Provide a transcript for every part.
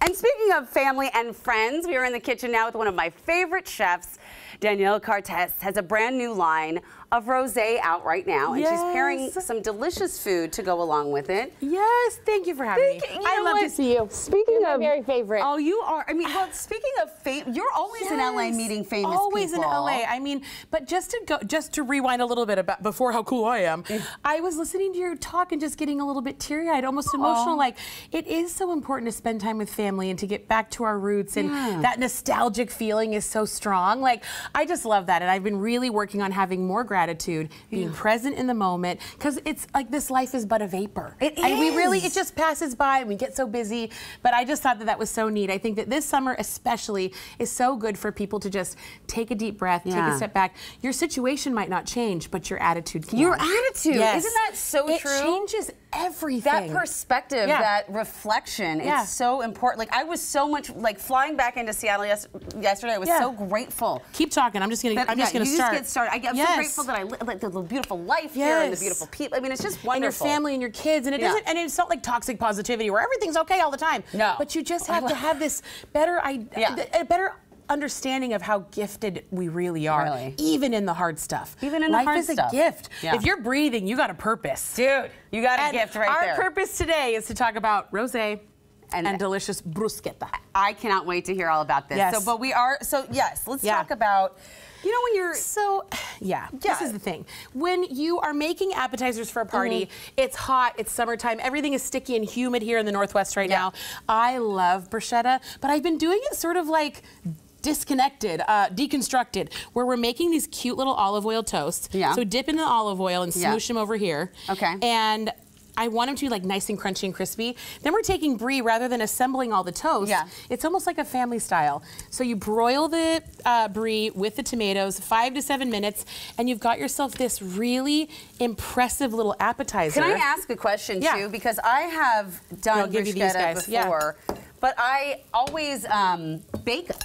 And speaking of family and friends, we are in the kitchen now with one of my favorite chefs. Danielle Kartes has a brand new line of rosé out right now, and she's pairing some delicious food to go along with it. Yes, thank you for having me. I love to see you. Speaking You're of my very favorite. Oh, you are. I mean, well, speaking of fame, you're always in LA meeting famous people. Always in LA. I mean, but just to rewind a little bit about before how cool I am. I was listening to your talk and just getting a little bit teary-eyed, almost emotional. Like, it is so important to spend time with family and to get back to our roots, and that nostalgic feeling is so strong. Like, I just love that, and I've been really working on having more gratitude, being present in the moment, because it's like this life is but a vapor. It is. It just passes by and we get so busy, but I just thought that that was so neat. I think that this summer especially is so good for people to just take a deep breath, take a step back. Your situation might not change, but your attitude can. Your attitude, isn't that so true? It changes everything. That perspective, that reflection, it's so important. Like, I was so much, like, flying back into Seattle yesterday, I was so grateful. Keep talking, I'm just gonna start. Just get started. I'm so grateful that I live the beautiful life here and the beautiful people. I mean, it's just wonderful. And your family and your kids, and it doesn't, and it's not like toxic positivity where everything's okay all the time. No. But you just have to have this better a better understanding of how gifted we really are, even in the hard stuff. Even in the hard stuff. Life is a gift. If you're breathing, you got a purpose. Dude, you got a gift right there. Our purpose today is to talk about rosé and delicious bruschetta. I cannot wait to hear all about this. Yes. Let's talk about, you know, when you're... This is the thing. When you are making appetizers for a party, it's hot, it's summertime, everything is sticky and humid here in the Northwest right now. I love bruschetta, but I've been doing it sort of like disconnected, deconstructed, where we're making these cute little olive oil toasts. So dip in the olive oil and smoosh them over here. And I want them to be like nice and crunchy and crispy. Then we're taking brie rather than assembling all the toast. It's almost like a family style. So you broil the brie with the tomatoes 5 to 7 minutes, and you've got yourself this really impressive little appetizer. Can I ask a question too? Because I have done bruschetta before, but I always bake them.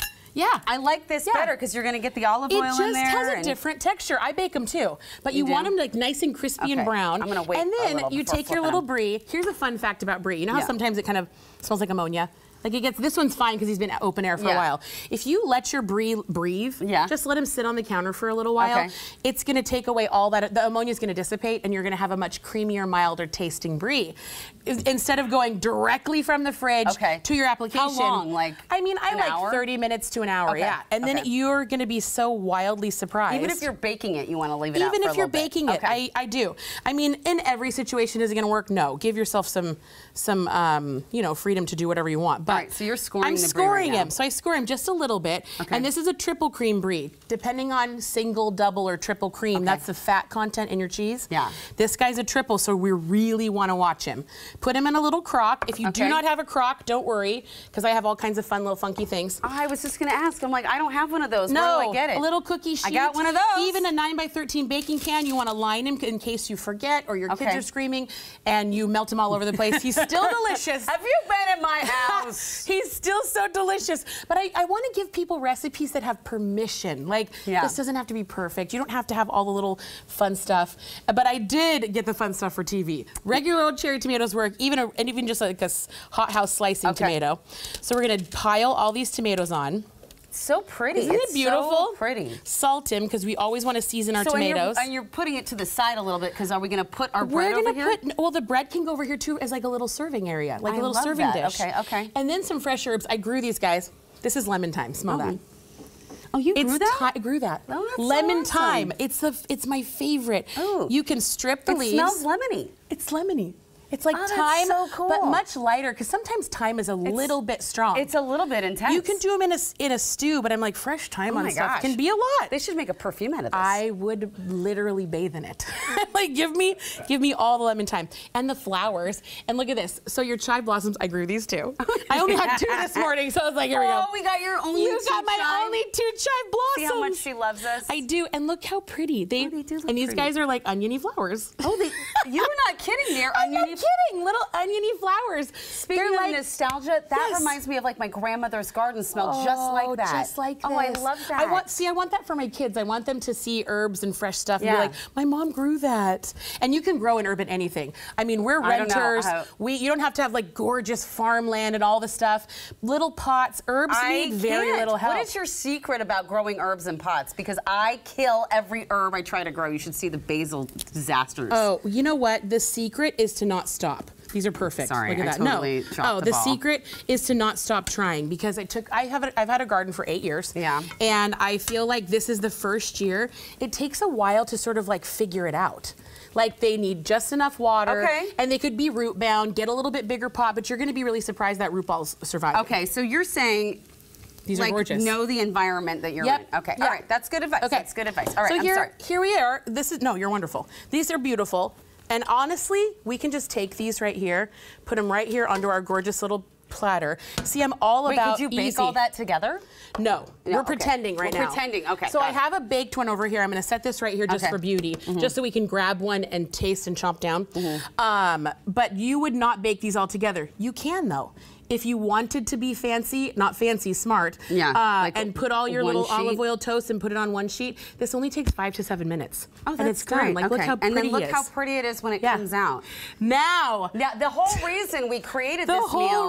I like this better because you're going to get the olive oil in there. It just has a different texture. I bake them too, but you want them like nice and crispy and brown. I'm going to wait and then you take your little brie. Here's a fun fact about brie. You know how sometimes it kind of smells like ammonia? Like it gets, this one's fine because he's been open air for a while. If you let your brie breathe, just let him sit on the counter for a little while, it's going to take away all that, the ammonia is going to dissipate, and you're going to have a much creamier, milder tasting brie. Instead of going directly from the fridge to your application. How long? Like, I mean, I like 30 minutes to an hour, and then you're going to be so wildly surprised. Even if you're baking it, you want to leave it out for a little bit. Even if you're baking it, I do. I mean, in every situation, is it going to work? No. Give yourself some you know, freedom to do whatever you want. But all right, so you're scoring the brie. I'm scoring him. So I score him just a little bit. And this is a triple cream brie. Depending on single, double, or triple cream, that's the fat content in your cheese. This guy's a triple, so we really want to watch him. Put him in a little crock. If you do not have a crock, don't worry, because I have all kinds of fun little funky things. I was just going to ask. I'm like, I don't have one of those. No, where do I get it? A little cookie sheet. I got one of those. Even a 9x13 baking pan. You want to line him in case you forget or your kids are screaming and you melt him all over the place. He's still delicious. Have you been in my house? He's still so delicious. But I want to give people recipes that have permission. Like, this doesn't have to be perfect. You don't have to have all the little fun stuff. But I did get the fun stuff for TV. Regular old cherry tomatoes work, even just like a hothouse slicing tomato. So we're going to pile all these tomatoes on. So pretty. Isn't it beautiful? So pretty. Salt him because we always want to season our tomatoes. And you're putting it to the side a little bit because are we going to put our bread over here? Well, the bread can go over here too as like a little serving area, like a little serving dish. Okay. And then some fresh herbs. I grew these guys. This is lemon thyme. Smell that. Oh, you grew that? I grew that. Oh, that's lemon so awesome. thyme. It's my favorite. Oh. You can strip the leaves. It smells lemony. It's lemony. It's like that's thyme, so cool. but much lighter, because sometimes thyme is a little bit strong. It's a little bit intense. You can do them in a stew, but I'm like, fresh thyme on stuff can be a lot. They should make a perfume out of this. I would literally bathe in it. Like, give me all the lemon thyme. And the flowers. And look at this. So your chive blossoms, I grew these too. I only had 2 this morning, so I was like, here we go. Oh, we got your only You got my only 2 chive blossoms. See how much she loves us? I do, and look how pretty. They do look pretty. These guys are like oniony flowers. Oh, you're not kidding. They're oniony flowers. kidding? Little oniony flowers. Speaking of nostalgia, that reminds me of like my grandmother's garden smelled just like that. Just like this. Oh, I love that. I want that for my kids. I want them to see herbs and fresh stuff and be like, my mom grew that. And you can grow an herb in anything. I mean, we're renters. You don't have to have like gorgeous farmland and all the stuff. Little pots, herbs need very little help. What is your secret about growing herbs in pots? Because I kill every herb I try to grow. You should see the basil disasters. Oh, you know what? The secret is to not stop. These are perfect. Sorry, look at that. Totally chopped the secret is to not stop trying, because I've had a garden for 8 years. Yeah. And I feel like this is the first year. It takes a while to sort of like figure it out. Like they need just enough water, and they could be root bound, get a little bit bigger pot, but you're going to be really surprised that root balls survive. Okay, so you're saying these are gorgeous. Know the environment that you're in. Okay, all right, that's good advice. That's good advice. All right, so here we are. You're wonderful. These are beautiful. And honestly, we can just take these right here, put them right here onto our gorgeous little platter. See, I'm all about Wait, could you bake all that together? No, we're pretending right now. We're pretending, okay. So I have a baked one over here. I'm going to set this right here just for beauty, just so we can grab one and taste and chomp down. But you would not bake these all together. You can, though. If you wanted to be fancy, not fancy, smart, like and put all your little olive oil toast and put it on one sheet, this only takes 5 to 7 minutes. Oh, that's and it's great. done. Like, look how pretty it is. And then look it is. how pretty it is when it comes out. Now, the whole reason we created this meal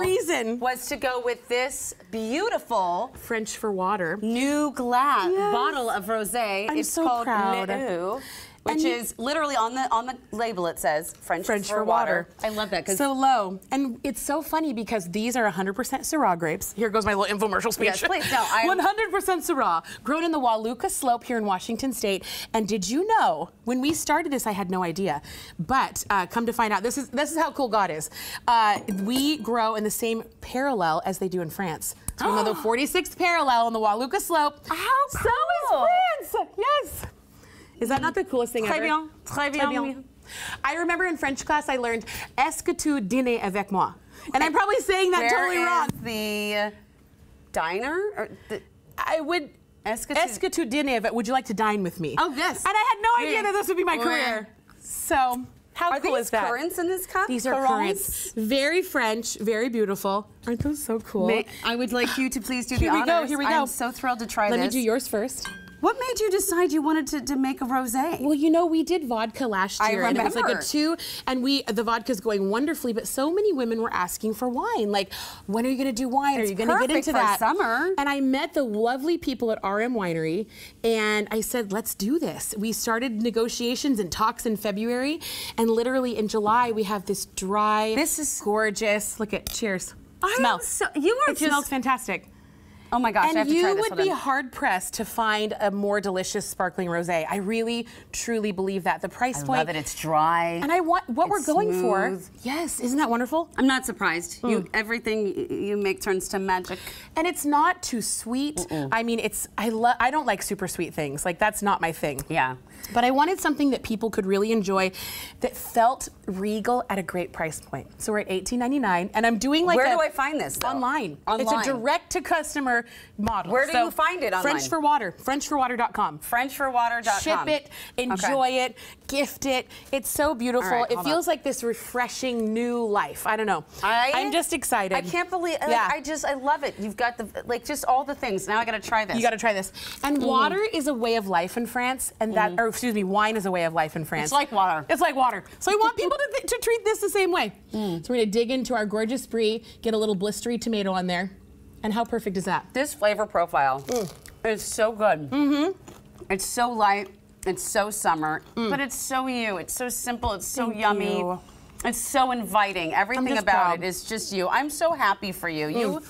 was to go with this beautiful French for water new glass bottle of rosé. I'm so called proud. Which is literally on the label, it says French for water. I love that. So low. And it's so funny because these are 100% Syrah grapes. Here goes my little infomercial speech. Yes, please. No, 100% Syrah, grown in the Waluka Slope here in Washington State. And did you know, when we started this, I had no idea. But come to find out, this is how cool God is. We grow in the same parallel as they do in France. So we know the 46th parallel on the Waluka Slope. How cool. So is France. Yes. Is that not the coolest thing ever? Très bien. I remember in French class I learned "Est-ce que tu dînes avec moi?" And I'm probably saying that totally wrong. The diner? Or I would. Est-ce que tu dînes avec? Would you like to dine with me? Oh yes. And I had no idea that this would be my career. So how cool is that? Are these currants in this cup? These are currants. Very French, very beautiful. Aren't those so cool? I would like you to please do the honors. Here we go. I'm so thrilled to try this. Let me do yours first. What made you decide you wanted to make a rosé? Well, you know, we did vodka last year, and it was like a 2, and the vodka's going wonderfully, but so many women were asking for wine. Like, when are you going to do wine? Are you going to get into that? Summer. And I met the lovely people at RM Winery, and I said, let's do this. We started negotiations and talks in February, and literally in July, we have this dry, this is gorgeous. Look at, cheers. Smell. It smells fantastic. Oh my gosh, I have to try this. And you would be hard-pressed to find a more delicious sparkling rosé. I really, truly believe that. The price point. I love it. It's dry. And I want what we're going for. Yes, isn't that wonderful? I'm not surprised. Everything you make turns to magic. And it's not too sweet. I mean, I don't like super sweet things. Like, that's not my thing. Yeah. But I wanted something that people could really enjoy that felt regal at a great price point. So we're at $18.99, and I'm doing like Where do I find this, though? Online. It's a direct-to-customer model. Where do you find it online? French for Water. FrenchForWater.com. FrenchForWater.com. Ship it, enjoy it, gift it. It's so beautiful. Right, it feels like this refreshing new life. I don't know. I'm just excited. I can't believe. I love it. You've got just all the things. Now I got to try this. You got to try this. And water is a way of life in France, and wine is a way of life in France. It's like water. It's like water. So I want people to treat this the same way. So we're going to dig into our gorgeous brie, get a little blistery tomato on there. And how perfect is that? This flavor profile is so good. It's so light. It's so summer. But it's so you. It's so simple. It's so yummy. It's so inviting. Everything about it is just you. I'm so happy for you. You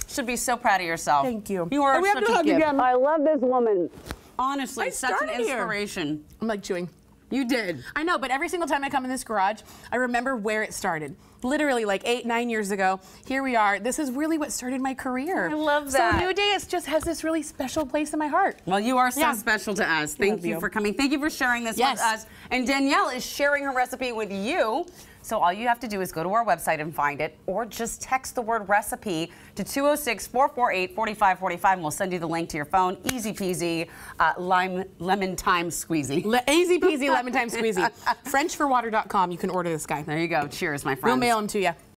should be so proud of yourself. Thank you. You are such a gift. I love this woman. Honestly, such an inspiration. I'm like chewing. You did. I know, but every single time I come in this garage, I remember where it started. Literally like 8, 9 years ago, here we are. This is really what started my career. I love that. So New Day just has this really special place in my heart. Well, you are so special to us. Thank you for coming. Thank you for sharing this with us. And Danielle is sharing her recipe with you. So all you have to do is go to our website and find it, or just text the word recipe to 206-448-4545, and we'll send you the link to your phone. Easy peasy, lemon thyme squeezy. Easy peasy, lemon thyme squeezy. FrenchforWater.com. You can order this guy. There you go. Cheers, my friends. We'll mail them to you.